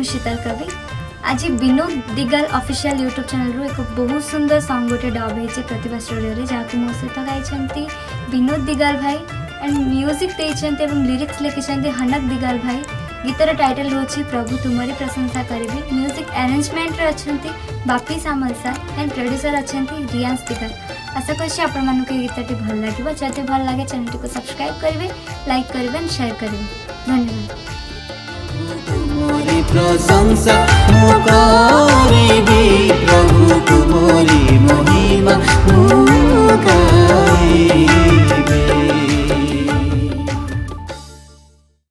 शीतल कवि। आज Vinod दिगाल official YouTube channel रू एक बहुत सुंदर सॉन्ग गोटे डब होती प्रतिभा स्टूडियो रे, जहाँ मो सहित गाई विनोद दिगाल भाई एंड म्यूजिक देते लिरिक्स लिखिं हनक दिगाल भाई। गीतर टाइटल रोचे प्रभु तुमरी प्रशंसा करी। म्यूजिक अरेंजमेंट रे अच्छी बापी सामल सर एंड प्रोड्यूसर अच्छा रियांश दिगाल। आशा कर आपण गीतटी भल लगे। जब भल लगे चैनल को सब्सक्राइब करेंगे, लाइक करेंगे एंड शेयर करेंगे। धन्यवाद। प्रशंसा